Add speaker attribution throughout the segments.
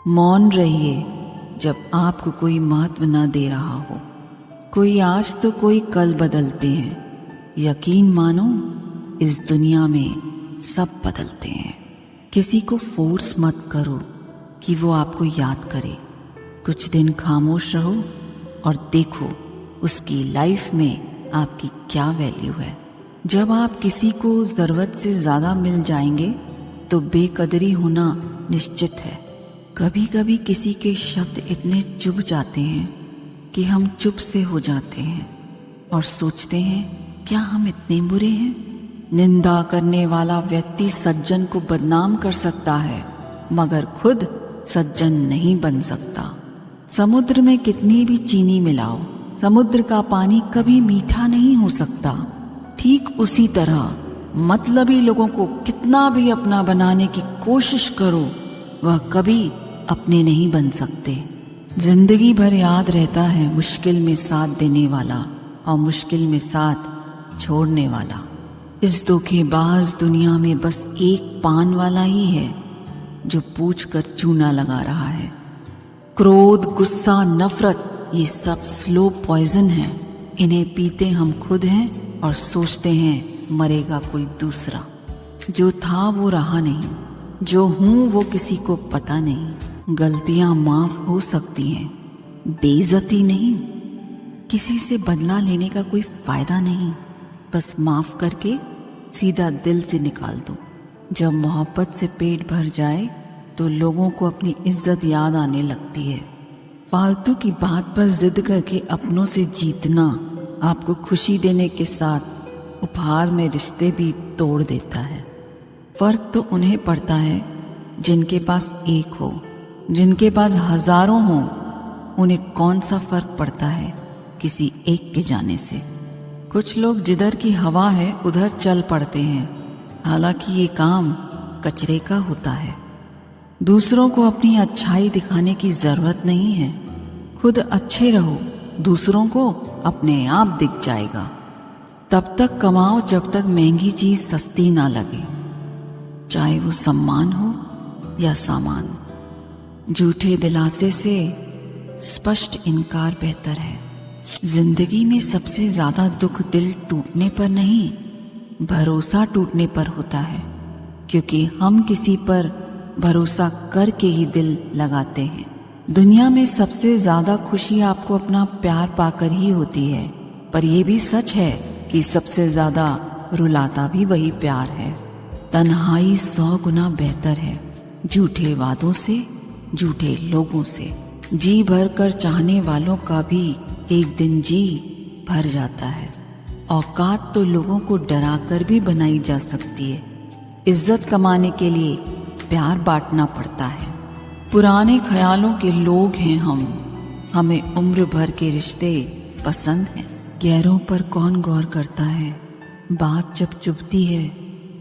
Speaker 1: मौन रहिए जब आपको कोई महत्व न दे रहा हो। कोई आज तो कोई कल बदलते हैं। यकीन मानो इस दुनिया में सब बदलते हैं। किसी को फोर्स मत करो कि वो आपको याद करे। कुछ दिन खामोश रहो और देखो उसकी लाइफ में आपकी क्या वैल्यू है। जब आप किसी को ज़रूरत से ज़्यादा मिल जाएंगे तो बेकदरी होना निश्चित है। कभी कभी किसी के शब्द इतने चुभ जाते हैं कि हम चुप से हो जाते हैं और सोचते हैं क्या हम इतने बुरे हैं। निंदा करने वाला व्यक्ति सज्जन को बदनाम कर सकता है मगर खुद सज्जन नहीं बन सकता। समुद्र में कितनी भी चीनी मिलाओ, समुद्र का पानी कभी मीठा नहीं हो सकता। ठीक उसी तरह मतलबी लोगों को कितना भी अपना बनाने की कोशिश करो, वह कभी अपने नहीं बन सकते। जिंदगी भर याद रहता है मुश्किल में साथ देने वाला और मुश्किल में साथ छोड़ने वाला। इस धोखेबाज दुनिया में बस एक पान वाला ही है जो पूछ कर चूना लगा रहा है। क्रोध, गुस्सा, नफरत ये सब स्लो पॉइजन है। इन्हें पीते हम खुद हैं और सोचते हैं मरेगा कोई दूसरा। जो था वो रहा नहीं, जो हूं वो किसी को पता नहीं। गलतियां माफ हो सकती हैं, बेइज्जती नहीं। किसी से बदला लेने का कोई फायदा नहीं, बस माफ करके सीधा दिल से निकाल दो। जब मोहब्बत से पेट भर जाए तो लोगों को अपनी इज्जत याद आने लगती है। फालतू की बात पर जिद करके अपनों से जीतना आपको खुशी देने के साथ उपहार में रिश्ते भी तोड़ देता है। फर्क तो उन्हें पड़ता है जिनके पास एक हो। जिनके पास हजारों हों उन्हें कौन सा फर्क पड़ता है किसी एक के जाने से। कुछ लोग जिधर की हवा है उधर चल पड़ते हैं, हालांकि ये काम कचरे का होता है। दूसरों को अपनी अच्छाई दिखाने की जरूरत नहीं है। खुद अच्छे रहो, दूसरों को अपने आप दिख जाएगा। तब तक कमाओ जब तक महंगी चीज सस्ती ना लगे, चाहे वो सम्मान हो या सामान। झूठे दिलासे से स्पष्ट इनकार बेहतर है। जिंदगी में सबसे ज्यादा दुख दिल टूटने पर नहीं, भरोसा टूटने पर होता है, क्योंकि हम किसी पर भरोसा करके ही दिल लगाते हैं। दुनिया में सबसे ज्यादा खुशी आपको अपना प्यार पाकर ही होती है, पर यह भी सच है कि सबसे ज्यादा रुलाता भी वही प्यार है। तन्हाई 100 गुना बेहतर है झूठे वादों से, झूठे लोगों से। जी भर कर चाहने वालों का भी एक दिन जी भर जाता है। औकात तो लोगों को डरा कर भी बनाई जा सकती है। इज्जत कमाने के लिए प्यार बांटना पड़ता है। पुराने ख्यालों के लोग हैं हम, हमें उम्र भर के रिश्ते पसंद हैं। गैरों पर कौन गौर करता है, बात जब चुभती है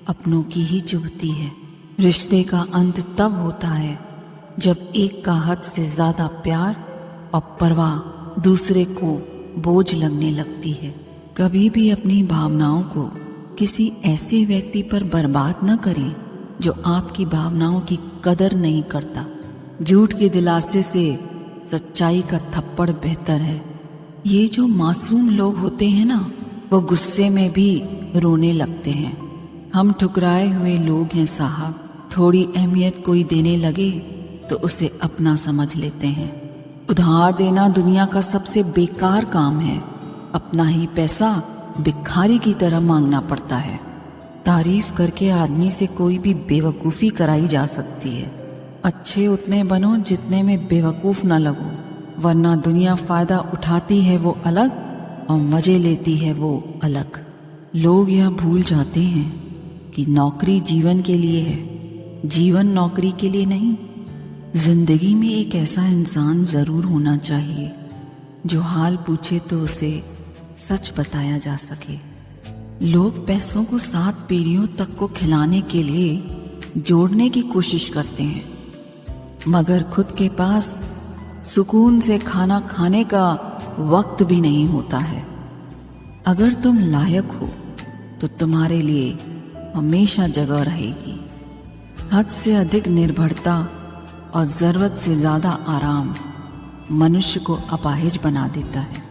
Speaker 1: अपनों की ही चुभती है। रिश्ते का अंत तब होता है जब एक का हद से ज्यादा प्यार और परवाह दूसरे को बोझ लगने लगती है। कभी भी अपनी भावनाओं को किसी ऐसे व्यक्ति पर बर्बाद न करें जो आपकी भावनाओं की कदर नहीं करता। झूठ के दिलासे से सच्चाई का थप्पड़ बेहतर है। ये जो मासूम लोग होते हैं ना, वो गुस्से में भी रोने लगते हैं। हम ठुकराए हुए लोग हैं साहब। थोड़ी अहमियत कोई देने लगे तो उसे अपना समझ लेते हैं। उधार देना दुनिया का सबसे बेकार काम है। अपना ही पैसा भिखारी की तरह मांगना पड़ता है। तारीफ करके आदमी से कोई भी बेवकूफ़ी कराई जा सकती है। अच्छे उतने बनो जितने में बेवकूफ़ ना लगो, वरना दुनिया फ़ायदा उठाती है वो अलग और मज़े लेती है वो अलग। लोग यह भूल जाते हैं कि नौकरी जीवन के लिए है, जीवन नौकरी के लिए नहीं। जिंदगी में एक ऐसा इंसान ज़रूर होना चाहिए जो हाल पूछे तो उसे सच बताया जा सके। लोग पैसों को 7 पीढ़ियों तक को खिलाने के लिए जोड़ने की कोशिश करते हैं, मगर खुद के पास सुकून से खाना खाने का वक्त भी नहीं होता है। अगर तुम लायक हो तो तुम्हारे लिए हमेशा जगह रहेगी। हद से अधिक निर्भरता और जरूरत से ज्यादा आराम मनुष्य को अपाहिज बना देता है।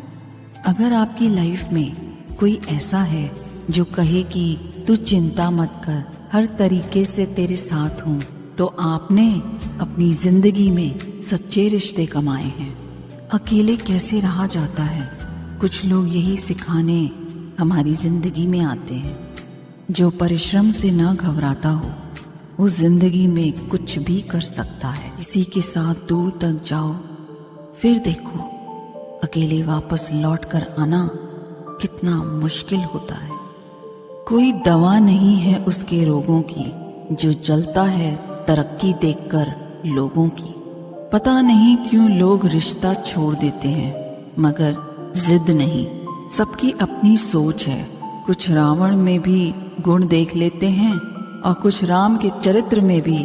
Speaker 1: अगर आपकी लाइफ में कोई ऐसा है जो कहे कि तू चिंता मत कर, हर तरीके से तेरे साथ हूँ, तो आपने अपनी जिंदगी में सच्चे रिश्ते कमाए हैं। अकेले कैसे रहा जाता है, कुछ लोग यही सिखाने हमारी जिंदगी में आते हैं। जो परिश्रम से ना घबराता हो वो जिंदगी में कुछ भी कर सकता है। किसी के साथ दूर तक जाओ, फिर देखो अकेले वापस लौट कर आना कितना मुश्किल होता है। कोई दवा नहीं है उसके रोगों की, जो जलता है तरक्की देखकर लोगों की। पता नहीं क्यों लोग रिश्ता छोड़ देते हैं, मगर जिद नहीं। सबकी अपनी सोच है। कुछ रावण में भी गुण देख लेते हैं और कुछ राम के चरित्र में भी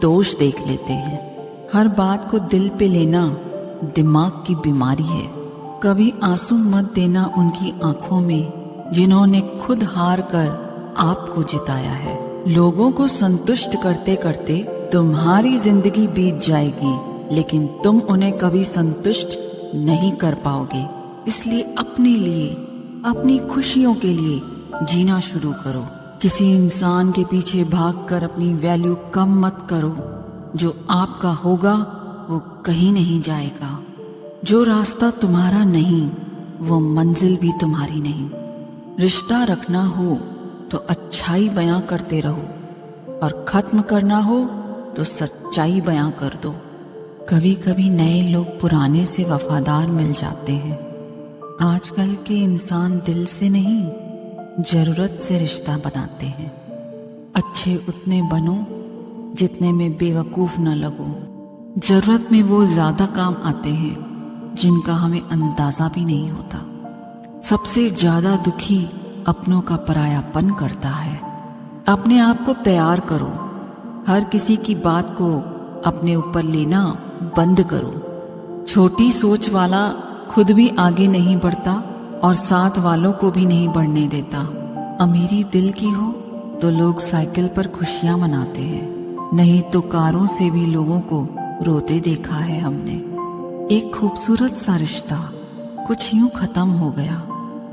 Speaker 1: दोष देख लेते हैं। हर बात को दिल पे लेना दिमाग की बीमारी है। कभी आंसू मत देना उनकी आंखों में जिन्होंने खुद हार कर आपको जिताया है। लोगों को संतुष्ट करते करते तुम्हारी जिंदगी बीत जाएगी, लेकिन तुम उन्हें कभी संतुष्ट नहीं कर पाओगे। इसलिए अपने लिए, अपनी खुशियों के लिए जीना शुरू करो। किसी इंसान के पीछे भागकर अपनी वैल्यू कम मत करो। जो आपका होगा वो कहीं नहीं जाएगा। जो रास्ता तुम्हारा नहीं वो मंजिल भी तुम्हारी नहीं। रिश्ता रखना हो तो अच्छाई बयां करते रहो, और खत्म करना हो तो सच्चाई बयां कर दो। कभी कभी नए लोग पुराने से वफादार मिल जाते हैं। आजकल के इंसान दिल से नहीं, जरूरत से रिश्ता बनाते हैं। अच्छे उतने बनो जितने में बेवकूफ न लगो। जरूरत में वो ज्यादा काम आते हैं जिनका हमें अंदाजा भी नहीं होता। सबसे ज्यादा दुखी अपनों का परायापन करता है। अपने आप को तैयार करो। हर किसी की बात को अपने ऊपर लेना बंद करो। छोटी सोच वाला खुद भी आगे नहीं बढ़ता और साथ वालों को भी नहीं बढ़ने देता। अमीरी दिल की हो तो लोग साइकिल पर खुशियां मनाते हैं, नहीं तो कारों से भी लोगों को रोते देखा है हमने। एक खूबसूरत सा रिश्ता कुछ यूं खत्म हो गया।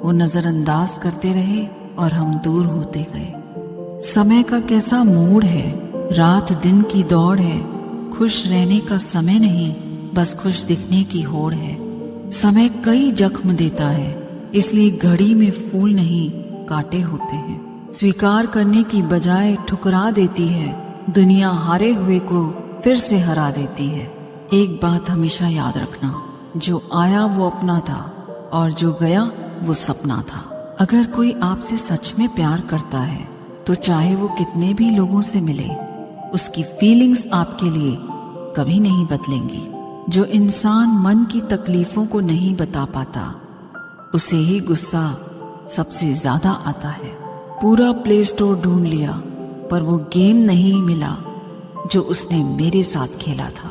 Speaker 1: वो नजरअंदाज करते रहे और हम दूर होते गए। समय का कैसा मूड है, रात दिन की दौड़ है। खुश रहने का समय नहीं, बस खुश दिखने की होड़ है। समय कई जख्म देता है, इसलिए घड़ी में फूल नहीं कांटे होते हैं। स्वीकार करने की बजाय ठुकरा देती है। दुनिया हारे हुए को फिर से हरा देती है। एक बात हमेशा याद रखना, जो आया वो अपना था और जो गया वो सपना था। अगर कोई आपसे सच में प्यार करता है तो चाहे वो कितने भी लोगों से मिले, उसकी फीलिंग्स आपके लिए कभी नहीं बदलेंगी। जो इंसान मन की तकलीफों को नहीं बता पाता, उसे ही गुस्सा सबसे ज्यादा आता है। पूरा प्ले स्टोर ढूंढ लिया पर वो गेम नहीं मिला जो उसने मेरे साथ खेला था।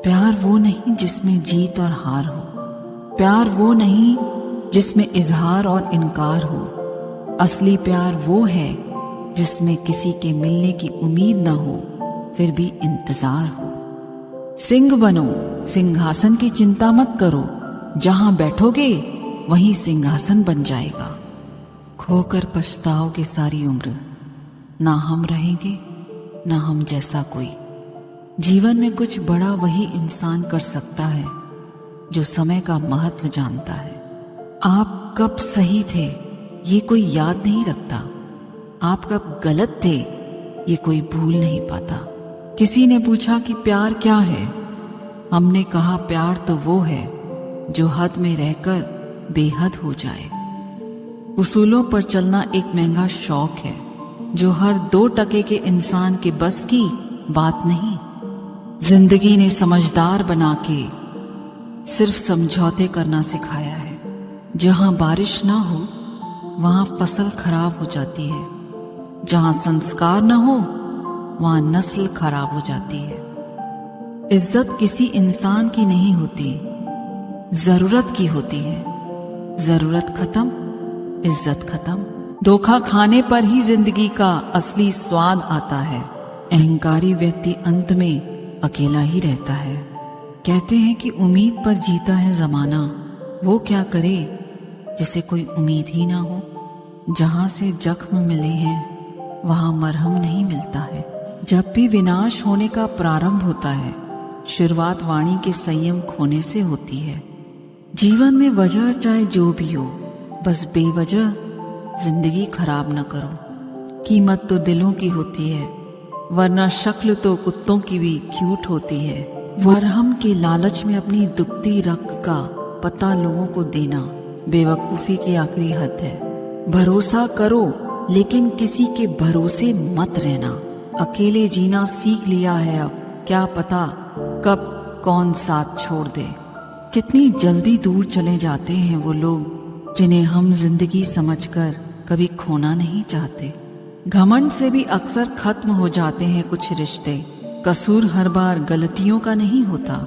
Speaker 1: प्यार वो नहीं जिसमें जीत और हार हो। प्यार वो नहीं जिसमें इजहार और इनकार हो। असली प्यार वो है जिसमें किसी के मिलने की उम्मीद न हो, फिर भी इंतजार हो। सिंह बनो, सिंहासन की चिंता मत करो। जहां बैठोगे वहीं सिंहासन बन जाएगा। खोकर पछताओगे सारी उम्र। ना हम रहेंगे ना हम जैसा कोई। जीवन में कुछ बड़ा वही इंसान कर सकता है जो समय का महत्व जानता है। आप कब सही थे ये कोई याद नहीं रखता। आप कब गलत थे ये कोई भूल नहीं पाता। किसी ने पूछा कि प्यार क्या है, हमने कहा प्यार तो वो है जो हद में रहकर बेहद हो जाए। उसूलों पर चलना एक महंगा शौक है जो हर 2 टके के इंसान के बस की बात नहीं। जिंदगी ने समझदार बना के सिर्फ समझौते करना सिखाया है। जहां बारिश ना हो वहां फसल खराब हो जाती है। जहां संस्कार न हो वहां नस्ल खराब हो जाती है। इज्जत किसी इंसान की नहीं होती, जरूरत की होती है। जरूरत खत्म, इज्जत खत्म। धोखा खाने पर ही जिंदगी का असली स्वाद आता है। अहंकारी व्यक्ति अंत में अकेला ही रहता है। कहते हैं कि उम्मीद पर जीता है जमाना, वो क्या करे जिसे कोई उम्मीद ही ना हो। जहाँ से जख्म मिले हैं वहाँ मरहम नहीं मिलता है। जब भी विनाश होने का प्रारंभ होता है, शुरुआत वाणी के संयम खोने से होती है। जीवन में वजह चाहे जो भी हो, बस बेवजह जिंदगी खराब न करो। कीमत तो दिलों की होती है, वरना शक्ल तो कुत्तों की भी क्यूट होती है। मरहम के लालच में अपनी दुखती रग का पता लोगों को देना बेवकूफ़ी की आखिरी हद है। भरोसा करो लेकिन किसी के भरोसे मत रहना। अकेले जीना सीख लिया है अब, क्या पता कब कौन साथ छोड़ दे। कितनी जल्दी दूर चले जाते हैं वो लोग जिन्हें हम जिंदगी समझकर कभी खोना नहीं चाहते। घमंड से भी अक्सर खत्म हो जाते हैं कुछ रिश्ते। कसूर हर बार गलतियों का नहीं होता।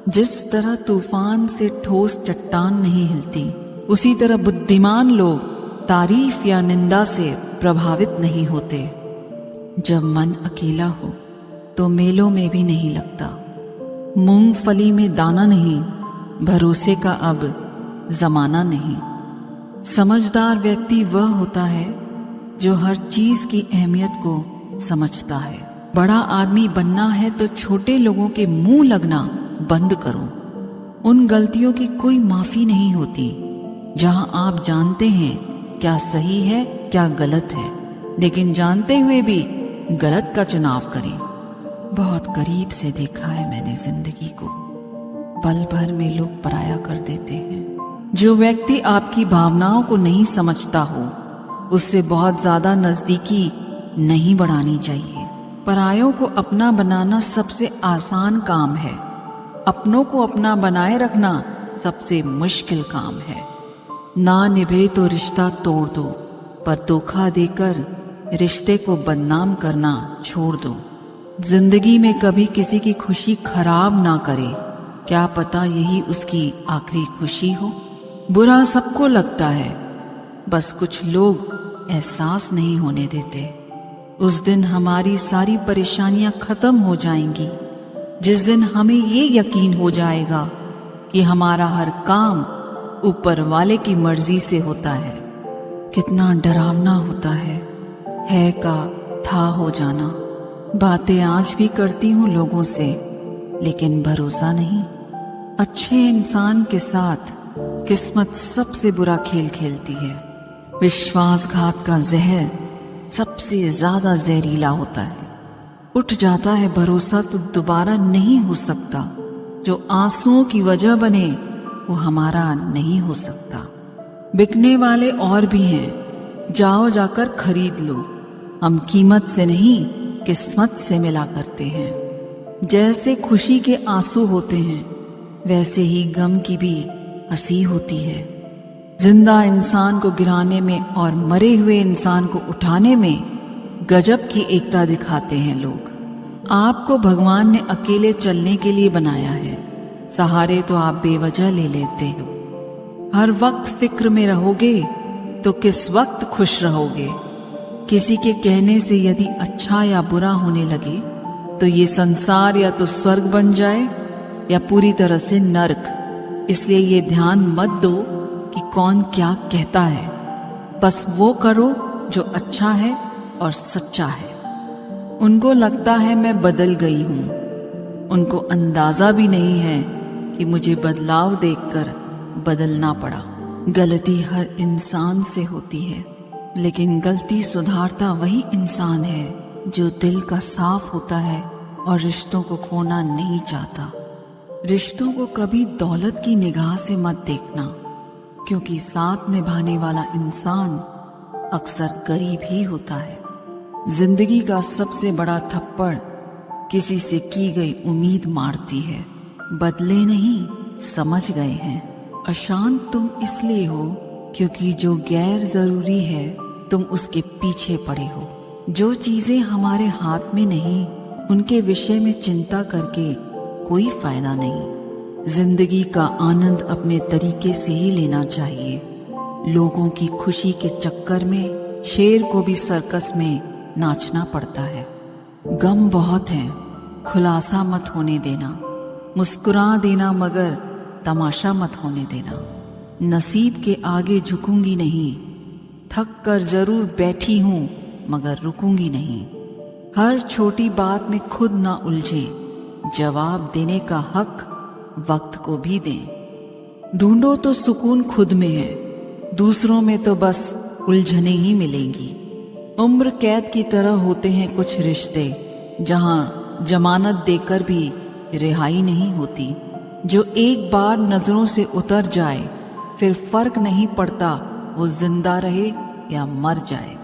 Speaker 1: जिस तरह तूफान से ठोस चट्टान नहीं हिलती, उसी तरह बुद्धिमान लोग तारीफ या निंदा से प्रभावित नहीं होते। जब मन अकेला हो तो मेलों में भी नहीं लगता। मूंगफली में दाना नहीं, भरोसे का अब जमाना नहीं। समझदार व्यक्ति वह होता है जो हर चीज की अहमियत को समझता है। बड़ा आदमी बनना है तो छोटे लोगों के मुंह लगना बंद करो। उन गलतियों की कोई माफी नहीं होती जहां आप जानते हैं क्या सही है क्या गलत है, लेकिन जानते हुए भी गलत का चुनाव करें। बहुत करीब से देखा है मैंने जिंदगी को, पल भर में लोग पराया कर देते हैं। जो व्यक्ति आपकी भावनाओं को नहीं समझता हो, उससे बहुत ज्यादा नजदीकी नहीं बढ़ानी चाहिए। परायों को अपना बनाना सबसे आसान काम है, अपनों को अपना बनाए रखना सबसे मुश्किल काम है। ना निभे तो रिश्ता तोड़ दो, पर धोखा देकर रिश्ते को बदनाम करना छोड़ दो। जिंदगी में कभी किसी की खुशी खराब ना करे, क्या पता यही उसकी आखिरी खुशी हो। बुरा सबको लगता है, बस कुछ लोग एहसास नहीं होने देते। उस दिन हमारी सारी परेशानियां खत्म हो जाएंगी, जिस दिन हमें ये यकीन हो जाएगा कि हमारा हर काम ऊपर वाले की मर्जी से होता है। कितना डरावना होता है का था हो जाना। बातें आज भी करती हूँ लोगों से, लेकिन भरोसा नहीं। अच्छे इंसान के साथ किस्मत सबसे बुरा खेल खेलती है। विश्वासघात का जहर सबसे ज्यादा जहरीला होता है। उठ जाता है भरोसा तो दोबारा नहीं हो सकता। जो आंसुओं की वजह बने वो हमारा नहीं हो सकता। बिकने वाले और भी हैं, जाओ जाकर खरीद लो। हम कीमत से नहीं किस्मत से मिला करते हैं। जैसे खुशी के आंसू होते हैं, वैसे ही गम की भी हंसी होती है। जिंदा इंसान को गिराने में और मरे हुए इंसान को उठाने में गजब की एकता दिखाते हैं लोग। आपको भगवान ने अकेले चलने के लिए बनाया है, सहारे तो आप बेवजह ले लेते हो। हर वक्त फिक्र में रहोगे तो किस वक्त खुश रहोगे। किसी के कहने से यदि अच्छा या बुरा होने लगे तो ये संसार या तो स्वर्ग बन जाए या पूरी तरह से नर्क। इसलिए ये ध्यान मत दो कि कौन क्या कहता है, बस वो करो जो अच्छा है और सच्चा है। उनको लगता है मैं बदल गई हूँ, उनको अंदाजा भी नहीं है कि मुझे बदलाव देखकर बदलना पड़ा। गलती हर इंसान से होती है, लेकिन गलती सुधारता वही इंसान है जो दिल का साफ होता है और रिश्तों को खोना नहीं चाहता। रिश्तों को कभी दौलत की निगाह से मत देखना, क्योंकि साथ निभाने वाला इंसान अक्सर गरीब ही होता है। जिंदगी का सबसे बड़ा थप्पड़ किसी से की गई उम्मीद मारती है। बदले नहीं, समझ गए हैं। अशांत तुम इसलिए हो क्योंकि जो गैर जरूरी है तुम उसके पीछे पड़े हो। जो चीजें हमारे हाथ में नहीं, उनके विषय में चिंता करके कोई फायदा नहीं। जिंदगी का आनंद अपने तरीके से ही लेना चाहिए। लोगों की खुशी के चक्कर में शेर को भी सर्कस में नाचना पड़ता है। गम बहुत हैं, खुलासा मत होने देना, मुस्कुरा देना मगर तमाशा मत होने देना। नसीब के आगे झुकूंगी नहीं, थक कर जरूर बैठी हूं मगर रुकूंगी नहीं। हर छोटी बात में खुद ना उलझे, जवाब देने का हक वक्त को भी दें। ढूंढो तो सुकून खुद में है, दूसरों में तो बस उलझने ही मिलेंगी। उम्र कैद की तरह होते हैं कुछ रिश्ते, जहां जमानत देकर भी रिहाई नहीं होती। जो एक बार नजरों से उतर जाए फिर फर्क नहीं पड़ता वो जिंदा रहे या मर जाए।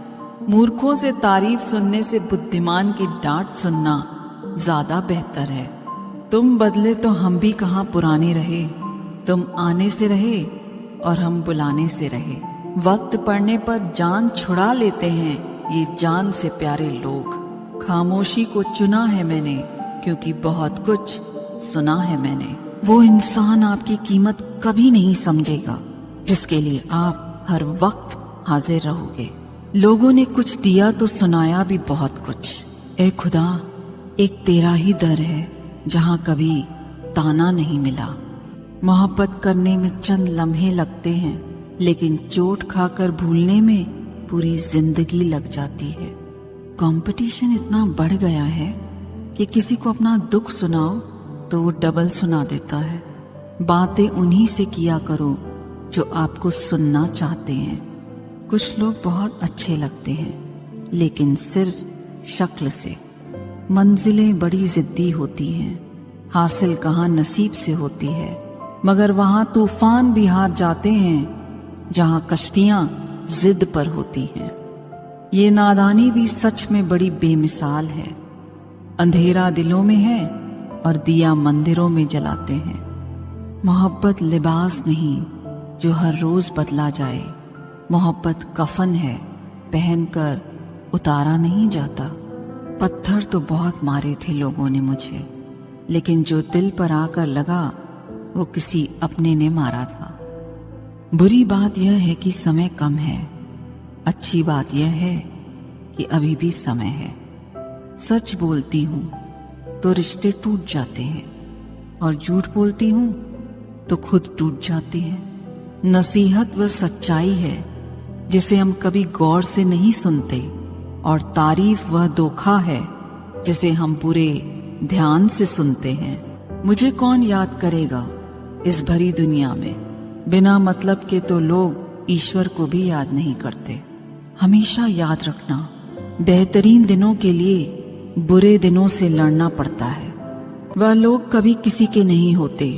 Speaker 1: मूर्खों से तारीफ सुनने से बुद्धिमान की डांट सुनना ज्यादा बेहतर है। तुम बदले तो हम भी कहाँ पुराने रहे, तुम आने से रहे और हम बुलाने से रहे। वक्त पड़ने पर जान छुड़ा लेते हैं ये जान से प्यारे लोग। खामोशी को चुना है मैंने क्योंकि बहुत कुछ सुना है मैंने। वो इंसान आपकी कीमत कभी नहीं समझेगा जिसके लिए आप हर वक्त हाजिर रहोगे। लोगों ने कुछ दिया तो सुनाया भी बहुत कुछ। ए खुदा, एक तेरा ही दर है जहां कभी ताना नहीं मिला। मोहब्बत करने में चंद लम्हे लगते हैं, लेकिन चोट खाकर भूलने में पूरी जिंदगी लग जाती है। कंपटीशन इतना बढ़ गया है कि किसी को अपना दुख सुनाओ तो वो डबल सुना देता है। बातें उन्हीं से किया करो जो आपको सुनना चाहते हैं। कुछ लोग बहुत अच्छे लगते हैं, लेकिन सिर्फ शक्ल से। मंजिलें बड़ी जिद्दी होती हैं, हासिल कहाँ नसीब से होती है, मगर वहाँ तूफान भी हार जाते हैं जहाँ कश्तियाँ जिद पर होती हैं। ये नादानी भी सच में बड़ी बेमिसाल है। अंधेरा दिलों में है और दिया मंदिरों में जलाते हैं। मोहब्बत लिबास नहीं जो हर रोज बदला जाए। मोहब्बत कफन है, पहनकर उतारा नहीं जाता। पत्थर तो बहुत मारे थे लोगों ने मुझे, लेकिन जो दिल पर आकर लगा वो किसी अपने ने मारा था। बुरी बात यह है कि समय कम है, अच्छी बात यह है कि अभी भी समय है। सच बोलती हूँ तो रिश्ते टूट जाते हैं, और झूठ बोलती हूँ तो खुद टूट जाते हैं। नसीहत वह सच्चाई है जिसे हम कभी गौर से नहीं सुनते, और तारीफ वह धोखा है जिसे हम पूरे ध्यान से सुनते हैं। मुझे कौन याद करेगा इस भरी दुनिया में? बिना मतलब के तो लोग ईश्वर को भी याद नहीं करते। हमेशा याद रखना, बेहतरीन दिनों के लिए बुरे दिनों से लड़ना पड़ता है। वह लोग कभी किसी के नहीं होते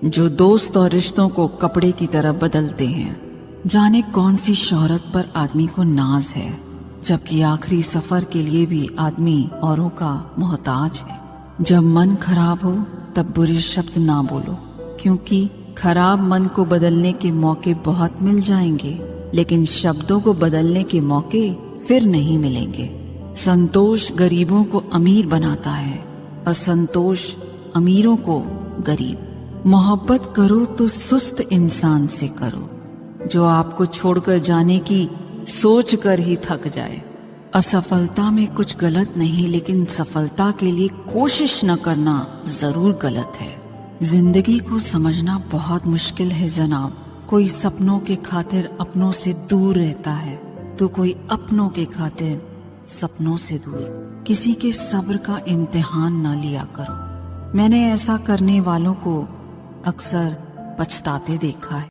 Speaker 1: जो दोस्त और रिश्तों को कपड़े की तरह बदलते हैं। जाने कौन सी शोहरत पर आदमी को नाज है, जबकि आखिरी सफर के लिए भी आदमी औरों का मोहताज है। जब मन खराब हो तब बुरे शब्द ना बोलो, क्योंकि खराब मन को बदलने के मौके बहुत मिल जाएंगे, लेकिन शब्दों को बदलने के मौके फिर नहीं मिलेंगे। संतोष गरीबों को अमीर बनाता है, असंतोष अमीरों को गरीब। मोहब्बत करो तो सुस्त इंसान से करो, जो आपको छोड़कर जाने की सोच कर ही थक जाए। असफलता में कुछ गलत नहीं, लेकिन सफलता के लिए कोशिश न करना जरूर गलत है। जिंदगी को समझना बहुत मुश्किल है जनाब। कोई सपनों के खातिर अपनों से दूर रहता है, तो कोई अपनों के खातिर सपनों से दूर। किसी के सब्र का इम्तिहान ना लिया करो। मैंने ऐसा करने वालों को अक्सर पछताते देखा है।